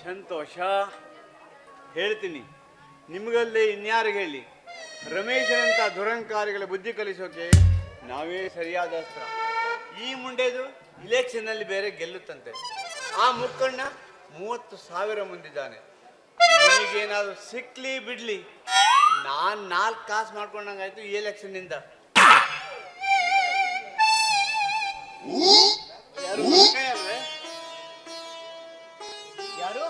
ಸಂತೋಷ. ಹೇಳ್ತೀನಿ, ನಿಮಗಲ್ಲೇ ಇನ್ಯಾರಿಗೆ ಹೇಳಿ. ರಮೇಶನಂತ ದುರಂಕಾರಿಗಳ ಬುದ್ಧಿ ಕಲಿಸೋಕೆ ನಾವೇ ಸರಿಯಾದ ಅಸ್ತ್ರ. ಈ ಮುಂಡೆದು ಇಲೆಕ್ಷನ್ನಲ್ಲಿ ಬೇರೆ ಗೆಲ್ಲುತ್ತಂತೆ. ಆ ಮುಕ್ಕಣ್ಣ 30,000 ಮುಂದಿದ್ದಾನೆ. ನಿಮಗೇನಾದ್ರು ಸಿಕ್ಲಿ ಬಿಡ್ಲಿ, ನಾನು 4 ಕಾಸು ಮಾಡ್ಕೊಂಡಂಗಾಯ್ತು ಈ ಎಲೆಕ್ಷನ್ನಿಂದ. ಯಾರು?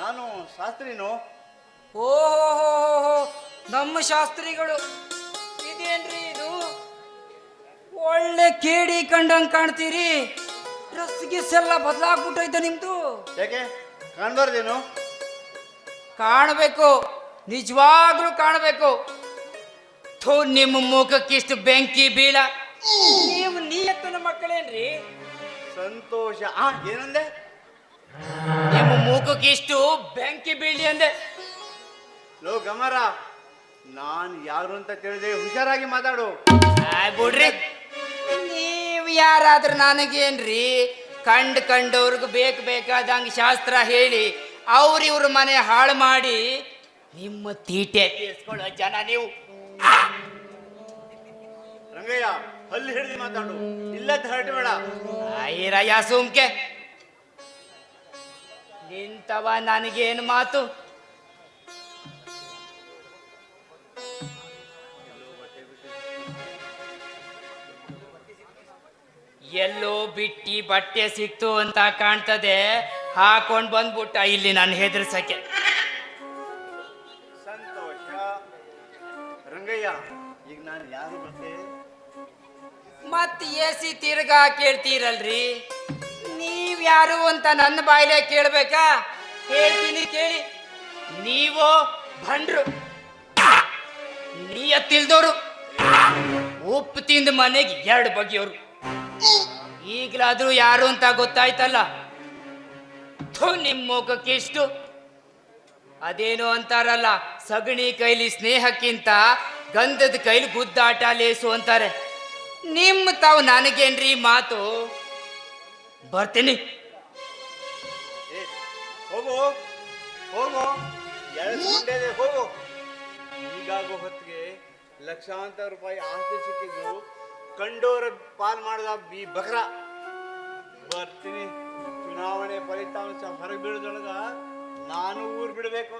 ನಾನು ಶಾಸ್ತ್ರಿನೋ. ಓಹೋ, ನಮ್ಮ ಶಾಸ್ತ್ರಿಗಳು. ಇದೇನ್ರಿ ಇದು? ಒಳ್ಳೆ ಕೇಡಿ ಕಂಡಂಗ್ ಕಾಣ್ತೀರಿ. ಡ್ರೆಸ್ ಗಿಸ್ ಎಲ್ಲ ಬದಲಾಗ್ಬಿಟ್ಟೈತೆ ನಿಮ್ದು. ಯಾಕೆ ಕಾಣ್ಬಾರ್ದೇನು? ಕಾಣಬೇಕು, ನಿಜವಾಗ್ಲೂ ಕಾಣಬೇಕು. ಥೋ, ನಿಮ್ಮ ಮುಖಕ್ಕಿಷ್ಟು ಬೆಂಕಿ ಬೀಳ. ನೀವು ನಿಯತ್ತಿನ ಮಕ್ಕಳೇನ್ರಿ? ಸಂತೋಷ. ಏನಂದೆ? ನಿಮ್ಮ ಮುಖಕ್ಕಿಷ್ಟು ಬೆಂಕಿ ಬೀಳಿ ಅಂದೆ. ಲೋ ಗಮರ, ನಾನು ಯಾರು ಅಂತ ತಿಳಿದೆ ಹುಷಾರಾಗಿ ಮಾತಾಡು. ಬಿಡ್ರಿ, ನೀವು ಯಾರಾದ್ರೂ ನನಗೇನ್ರಿ? ಕಂಡವ್ರಿಗೆ ಬೇಕಾದಂಗೆ ಶಾಸ್ತ್ರ ಹೇಳಿ ಅವ್ರಿವ್ರ ಮನೆ ಹಾಳು ಮಾಡಿ ನಿಮ್ಮ ತೀಟೆ ತೀರ್ಸ್ಕೊಳ್ಳೋ ಜನ ನೀವು. ರಂಗಯ್ಯ, ಅಲ್ಲಿ ಹಿಡಿದು ಮಾತಾಡು, ಇಲ್ಲದ ಹರಟಬೇಡ. ಐರಯ್ಯ ಸುಮ್ಕೆ ನಿಂತವ, ನನಗೇನು ಮಾತು? ಎಲ್ಲೋ ಬಿಟ್ಟಿ ಬಟ್ಟೆ ಸಿಕ್ತು ಅಂತ ಕಾಣ್ತದೆ, ಹಾಕೊಂಡ್ ಬಂದ್ಬಿಟ್ಟ ಇಲ್ಲಿ ನಾನು ಹೆದರ್ಸಕ್ಕೆ. ಸಂತೋಷ. ರಂಗಯ್ಯ, ಈಗ ನಾನು ಯಾರು ಗೊತ್ತೇ? ಮತ್ ಎಸಿ ತಿರ್ಗಾ ಕೇಳ್ತೀರಲ್ರಿ, ನೀವ್ ಯಾರು ಅಂತ ನನ್ನ ಬಾಯಿಲೆ ಕೇಳ್ಬೇಕಾ? ಹೇಳ್ತೀನಿ ಕೇಳಿ. ನೀವು ಭಂಡ್ರು, ನೀಯತ್ತಿಲ್ದವ್ರು, ಉಪ್ಪು ತಿಂದ ಮನೆಗೆ 2 ಬಗೆಯವರು. ಈಗಲಾದ್ರೂ ಯಾರು ಅಂತ ಗೊತ್ತಾಯ್ತಲ್ಲ. ನಿಮ್ಮ ಮುಖಕ್ಕೆ ಇಷ್ಟು. ಅದೇನೋ ಅಂತಾರಲ್ಲ, ಸಗಣಿ ಕೈಲಿ ಸ್ನೇಹಕ್ಕಿಂತ ಗಂಧದ ಕೈಲಿ ಗುದ್ದಾಟ ಲೇಸು ಅಂತಾರೆ. ನಿಮ್ಮ ತಾವು ನನಗೇನ್ರಿ ಮಾತು? ಬರ್ತೀನಿ. ಹೋಗು ಹೋಗು, 2 ಗಂಟೆ ಹೋಗು. ಈಗಾಗೋ ಹೊತ್ತಿಗೆ ಲಕ್ಷಾಂತರ ರೂಪಾಯಿ ಆಸ್ತಿ ಸಿಕ್ಕಿದ್ರು ಕಂಡೋರ ಪಾಲ್ ಮಾಡಿದ ಈ ಬಕ್ರ. ಬರ್ತೀನಿ. ಚುನಾವಣೆ ಫಲಿತಾಂಶ ಹೊರಗೆ ಬೀಳದೊಳಗ ನಾನು ಊರು ಬಿಡಬೇಕು.